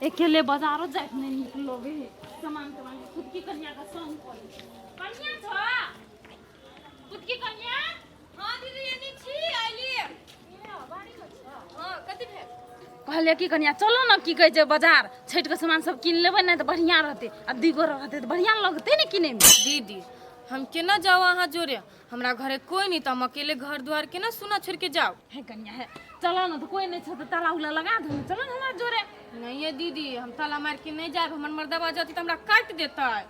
अकेले बाजारों जाए नहीं निकलोगे सामान सामान खुद की कन्या का संग करी कन्या छ खुद की कन्या हां दीदी ये छी आइली ए बाड़ी में छ हां कथि भेल कहले की कन्या चलो ना की कहे जे बाजार छठ के सामान सब किन लेबे ना तो बढ़िया रहते आ दीगो रहते तो बढ़िया लगते ना किने में। दीदी हम केना जाओ वहां जोरे हमरा घरे कोई नहीं त हम अकेले घर द्वार के ना सुना छोड़ के जाओ। है कन्या है चलो ना तो कोई नहीं छ तो ताला उला लगा दो चलो ना हमारे जोरे। नहीं है दीदी हम ताला मार के नहीं जाए हमर मर्दबा जाती त हमरा काट देता है।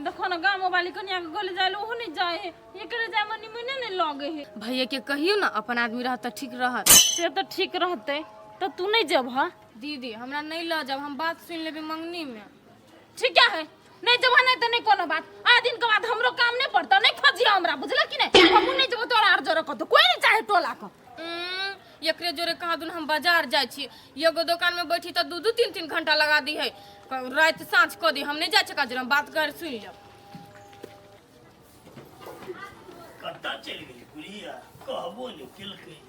देखो ना गांव वाली कन्या के गले जाए ओहो नहीं जाए है ये करे जाए मनी मने नहीं लगे है। भैया के कहियो ना अपन आदमी रहत त ठीक रहत से तो ठीक रहते तो तू नहीं जब हा दीदी हमरा नहीं ल जब हम बात सुन लेबे मंगनी में। ठीक क्या है नहीं जब नहीं तो नहीं कोनो बात आ दिन के बाद हमरो काम नहीं पड़ता नहीं फजिया हमरा बुझला कि नहीं हम नहीं जब तोरा आर जोरे कतो कोई नहीं चाहे टोला को एकरे जोरे कहा दुन हम बाजार जाय छी एगो दुकान में बैठी त दू दू तीन तीन घंटा लगा दी है रात सांझ क दी हम नहीं जाय छका जरा बात कर सुन ले कत्ता चल गई गुड़िया कहबो नहीं किलके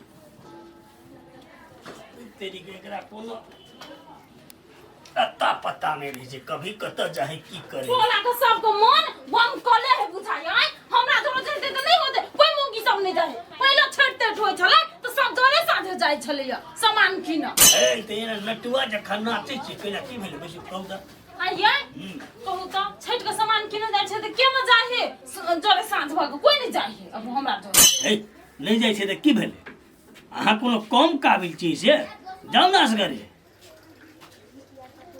तेरी के एकरा कोनो अत्ता पता नहीं रही जे कभी कत जाए की करे टोला के सबको मन बम कले है बुझाई आय हमरा जोरे जते तो नहीं होते कोई मोगी सब नहीं जाए पहले छटते होय छले तो सब जोरे साझे जाय छले सामान किन ए तेरा नटुआ जखन नाचे छी केना की भेल बेसी कहू त आइए कहू तो छठ के सामान किने जाय छे तो के में जाय है जोरे साँझ भग कोई नहीं जाय है अब हमरा जोरे ए नहीं जाय छे त की भेल अहाँ कोनो कम काबिल चीज है जाओ ना असगरे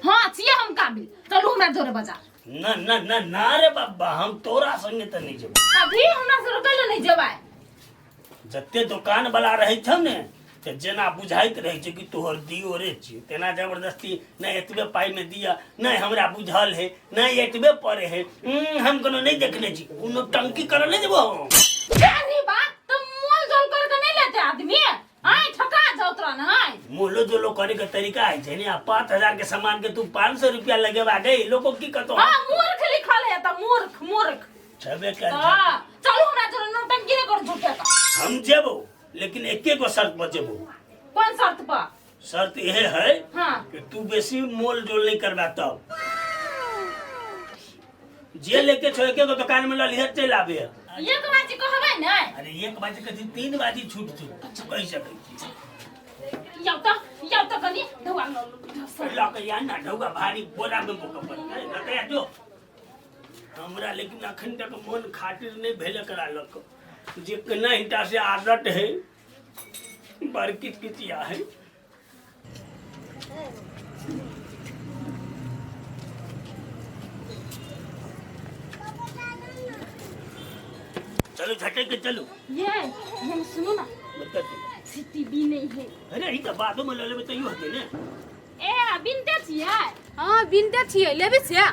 हां छिए हम काबिल चलू हमरा जोरे बाजार न न न ना रे बाबा हम तोरा संगे त नहीं जेब अभी हमरा से कहियो नहीं जेबाय जत्ते दुकान वाला रहे छ ने ते जेना बुझाइत रहे छै कि तोहर दियो रे छी तेना जबरदस्ती नहीं एतबे पाई में दिया नहीं हमरा बुझल है नहीं एतबे पड़े है हम कोनो नहीं देखने छी कोनो टंकी कर नहीं देबो अरे बात तुम मोल जोल करके नहीं लेते आदमी आय ठका जाओ तोरा ना आय मोलो जो लो करे के तरीका है छै ने 5000 के सामान के तू 500 रुपया लगेबा गई लोगो की कतो हां मूर्ख लिखल है त मूर्ख मूर्ख छबे कर हां चलो हमरा जोरे नौटंकी नहीं कर झूठे का हम जेबो लेकिन एके गो शर्त पर जेबो कौन शर्त पर शर्त यह है हां कि तू बेसी मोल जोल नहीं करबा तब जे लेके छोड़ के दुकान में ल लिहत चल आबे एक बाजी कहबै नै अरे एक बाजी के 3 बाजी छूट छूट कह सकै छी याव त कनी ढवा ला के या ना ढौगा भारी बोरा में बोक पर लकया जो हमरा लेकिन अखन तक मन खातिर नहीं भेले करा लक जे कना हिटा से आदत है बड़की कितिया है चलो झटे के चलो ये सुनो ना बता सिटी भी नहीं है अरे ई त बादो में ले लेबे त यो हते ने ए बिनते छियै हां बिनते छियै लेबे छै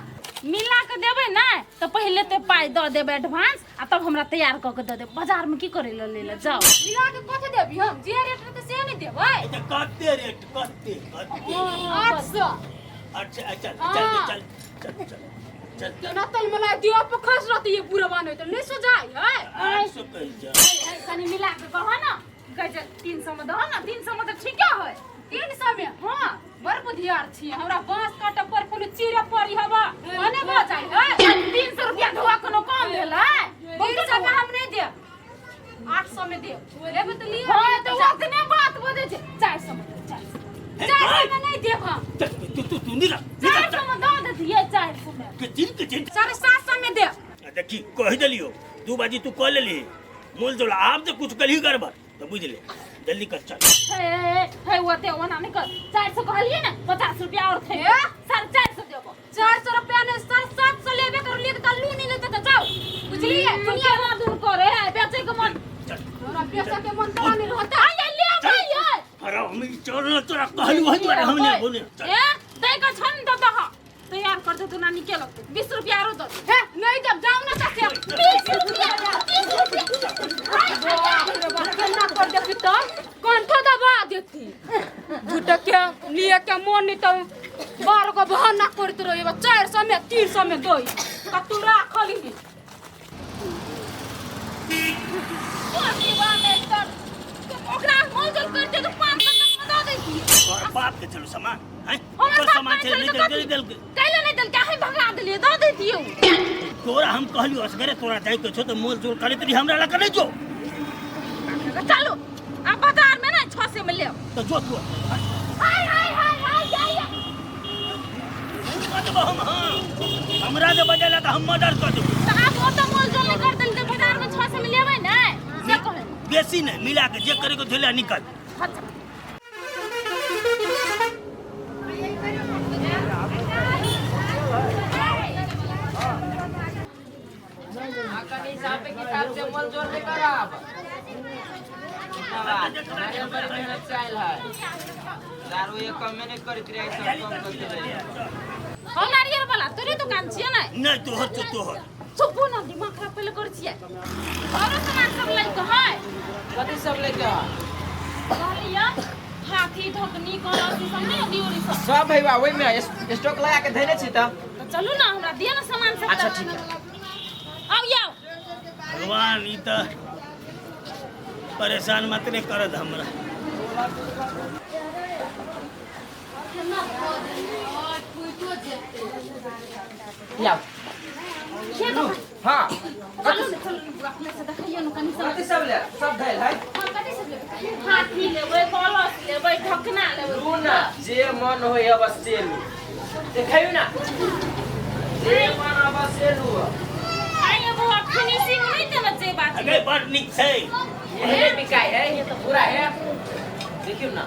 मिला के देबै ना तो पहले ते पाई द देबै एडवांस आ तब हमरा तैयार क के द दे बाजार में की करे ले जाओ मिला के कथि देबी हम जे रेट रहते से नहीं देबै ए त कते रेट कते 800 अच्छा अच्छा चल चल चल चल केना तल मला दियो पर खस रहती है पूरा बाने तो नहीं सजाई है 800 कह जा कनी मिला के कहो ना गज 300 में दहो ना 300 में तो ठीक है 300 में हां बड़ बुधियार छी हमरा बांस काटे पर कोनो चिरे पड़ी हवा ओने भ जाई है 300 रुपया धोआ कोनो कम भेलै 300 में हम नहीं दे 800 में दे लेबे तो लियो हां तो ओतने बात बजे छै 400 में 400 में नहीं देब हम तू निकल 400 में दो देतिए 400 में के दिन 750 में दे देखी कह देलियो दू बाजी तू कह लेली मोल जोला आप तो कुछ कल ही गड़बड़ तो बुझ ले जल्दी कर चल हे ओते ओना नहीं कर 400 कहलिए ना 50 रुपया और थे 450 देबो 400 रुपया ने 750 लेबे कर लिए त लू नहीं लेते तो जाओ बुझलिए दुनिया ना दूर करे बेचे के मन हमरा पैसा के मन तो नहीं रहता आ ले भाई अरे हम चोर तोरा कहलु वही बारे हमने बोले ए दे का छन द दह तैयार कर दे तू ना निकल 20 रुपया और दे है नहीं जब जाओ ना चाचे 20 रुपया 30 रुपया केना कर दे तो कौन तो दबा देती झूठ के लिए के मन नहीं तो बार को बहाना करत रहे 400 में 300 में दोई कतु राखली ओकरा मोल जोल करते तो 500 में दे दी और बाप के चलो सामान हैं हमरा तो साथ सामान नहीं छे नहीं चले दल तो कैले नहीं दल काहे भगा देलिए दो देतियो तोरा हम कहलियो असगरे तोरा जाई के छो तो मोल जोल करे तरी हमरा ला करे जो चलो अब बाजार में ना 6 से मिल ले तो जो तू हाय हाय हाय हाय जाइए हम हमरा जे बजेला त हम मर्डर कर देब तो आप वो तो मोल जोल कर देल तो बाजार में 6 से मिल लेबै ना से कहे बेसी नहीं मिला के जे करे को झोला निकल अच्छा हिसाब पे किताब से मोल जोड़ के करब चाइल है दारू ये कम में नहीं करत रहे सब कम करते रहे हम नारियल वाला तोरे दुकान छिए ना नहीं तोहर चुप ना दिमाग खराब पहले कर छिए और सामान सब ले के है कथी सब लेके कहलिया हाथी ढकनी कलसी सब नहीं दियोरी सब है वही में स्टॉक लगा के धैले छी त तो चलू ना हमरा दिया ना सामान सब अच्छा ठीक है आओ याओ भगवान ई त परेशान मत रे करत हमरा लाओ के तो हां चलो अपने से देखियो न कनी सब कथी सब ले सब धैल है हम कथी सब ले हाथी लेबै कलस लेबै ढकना लेबै रूना जे मन होय बस से लू देखैयो ना जे मन बस से लू आइ अब फिनिशिंग नहीं देना चाहिए बात अगे बड़ निक छै ये बिकाई है ये तो पूरा है देखियो ना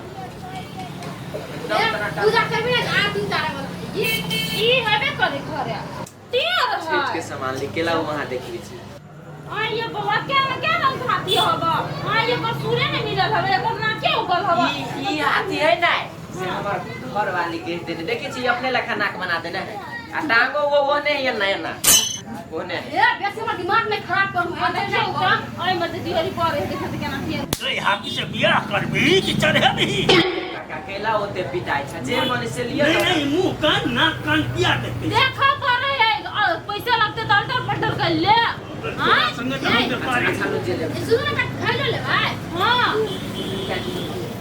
पूजा करबे ना आरती तारा ई हेबे करे घरे तीर है चीज के सामान लेकेला वहां देख ली छी आ ये बाबा क्या ना हाथी होबा आ ये पर सूर्य नहीं मिलल हवे एकर ना के ऊपर हवा ई हाथी है ना से हमर घर वाली के देने देखे छी अपने लखा नाक बना देना है आ टांगो वो नहीं है ना ना वो नहीं ए बेसी हमर दिमाग में खराब करू आ देखियो का ओइ मत दिहरी पर है देखत केना थिए रे हाथी से बियाह करबी कि चढ़ेबी अकेला होते पिटाई छ जे मन से लिया नहीं मुंह कान नाक कान किया देखते देखा पर है पैसा लगते तो अल्टर पल्टर कर ले हां संगे काम के पारी अच्छा लो जेले सुन का खाइलो ले भाई हां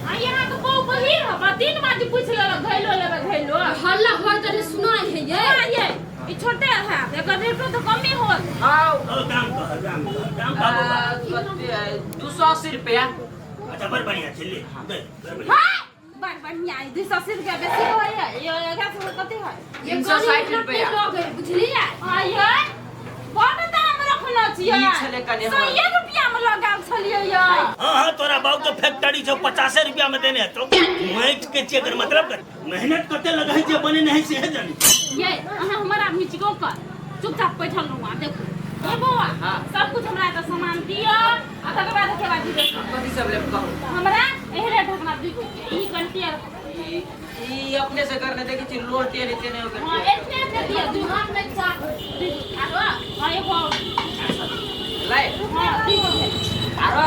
आ यहाँ तो बहु बहिर है 3 बार पूछ ले घैलो लेबे घैलो हल्ला हो करे सुनाई है ये ई छोटे है एकर रेट तो कम ही होत आओ दाम बाबू 280 रुपया अच्छा बड़ बढ़िया चलिए दे हां बड़ बढ़िया 280 रुपया बेसी होय है ये एगा से कते है 360 रुपया बुझलिए हां ये बड़ दाम रखना चाहिए ई छले कने 100 रुपया में लगाल छलिए ये हाँ तोरा बाबू तो फैक्ट्री जो 50 रुपया में देने तो मैच के चेकर मतलब कर मेहनत करते लगाई जे बने नहीं से है जानी ये हमारा आदमी चिको कर चुपचाप बैठल रहू देखो ए बौआ हाँ। सब कुछ हमरा त सामान दियो आ तकर बाद के बाद दे कथी सब ले कहूं हमरा एहरे ढकना दी ई कंटियर ई अपने से करने देखी छी लोटे नीचे नहीं हां होकर इतने दियो दू हाथ में चाक आरो हां एगो लाए हां दियो आरो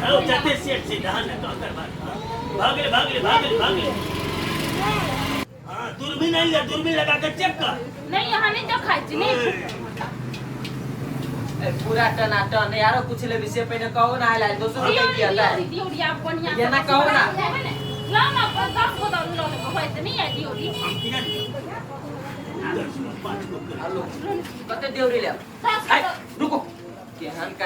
आओ जते सेठ से धान तो कर बात भागले हां दूरबीन नहीं ले दूरबीन लगा के चेक कर नहीं यहाँ नहीं देखाई छी नहीं पूरा टना टन यारो कुछ ले विषय पे न कहो ना हाल दोस्तों को दिया था दियो आप बढ़िया ये ना कहो ना ला ना 10 को दारू लो होय त नहीं है दियो हेलो कते देउरी ले हाय रुको केहन का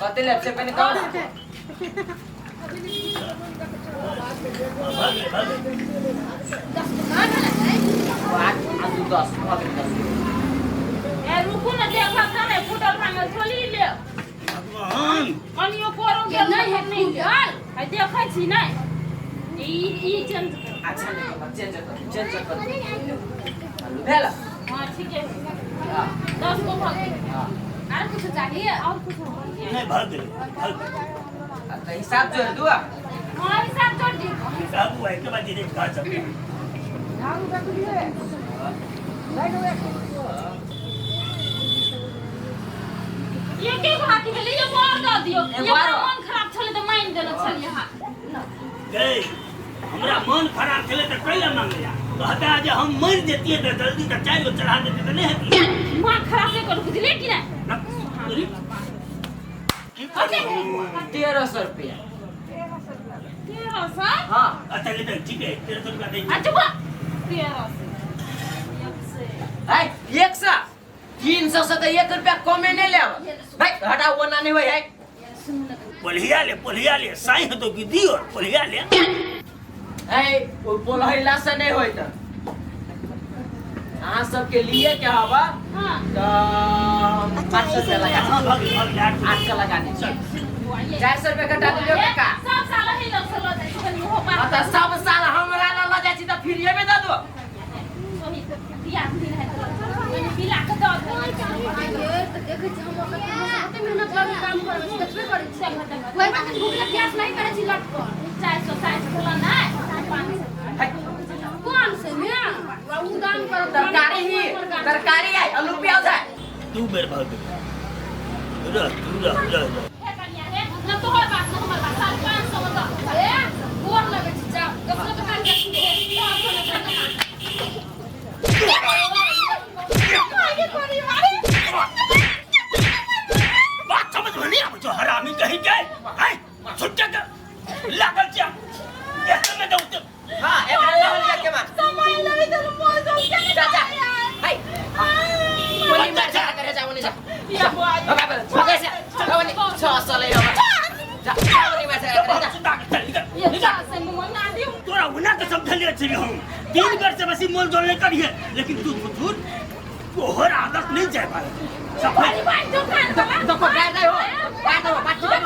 कते ले से पहले कहो ना आजू 10 भगवान अच्छा नहीं चेंज कर भेला हां 10 को भाग हां और कुछ चाहिए और कुछ नहीं भाग तो हिसाब जोड़ दुआ हां हिसाब जोड़ दी हिसाब हुआ के बाद धीरे खा सकते ये के हाथी में ले मार दो दियो ये मन खराब चले तो माइन देना चलिए हां गए हमरा मन खराब चले तो कैला मांगलिया तो हटा जे हम मर जतिए तो जल्दी तो चाय चढ़ा देते तो नहीं हती मन खराब नहीं करू बुझले कि नहीं 1300 रुपया 1300 हाँ अच्छा ले तो ठीक है 1300 रुपया दे अच्छा बा 1300 है 100 300 से तो 1 रुपया कमे नहीं ले भाई हटाओ वो ना नहीं होई है पोलिया ले साई हो तो की दी और पोलिया ले है वो पोलहिला से नहीं होई त अहाँ सबके लिए क्या हवा हां तो 500 रुपया लगा हां भाग 800 लगा दी 400 रुपया घटा दियो काका सब साल ही लोग से लो जाए कनी हो पा तो सब साल हमरा ल जाय छी त फ्री में दे दो वही तो बियाह दिन है मैंने बिला के दो देखे छी हम ओकर कते मेहनत लगे काम करबे देखबे करै छी वही बात भूख प्यास नहीं करे छी लट पर 460 बोला ना 500 कौन से मैं बाबू दान करो तरकारी है आलू प्याज है तू मेरे भाग रह है कन्या है ना तो है बात ना हमार बात 500 बता ए गोर लगे छी जा कपड़ा दुकान के छी बात समझ में नहीं आ जो हरामी कहीं गए हाय छुट्टा कर लागल जा ऐसे में दो हां एक अंडा के मार समय नहीं तो मोर जो क्या जा हाय कोनी मार जा करे जाओ नहीं जा बाबा भागे से जाओ नहीं 600 ले जा जाओ नहीं मार जा ये जा से मन ना दियो तोरा उना के समझ ले छी हम 3 बार से बसी मोल जोल नहीं करिए लेकिन तू झूठ तोहर आदत नहीं जाए पाए सफाई भाई दुकान तो को गाय दे हो गाय दो बाकी दे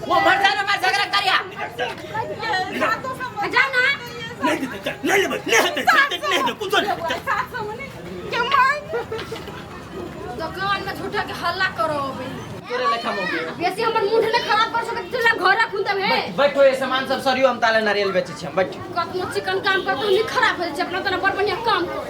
वो मर जाना मैं झगड़ा करिया जा ना नहीं ले कुछ दुकान में झूठा के हल्ला करो तोरे लेखा मोगे बेसी हमर मुंह ने खराब कर सकत तुला घर रखुन तब है बैठो ये सामान सब सरियो हम ताले नारियल बेचे छी हम बैठ कतनो चिकन काम करतो नहीं खराब भेल छै अपना तना बड़ बढ़िया काम कर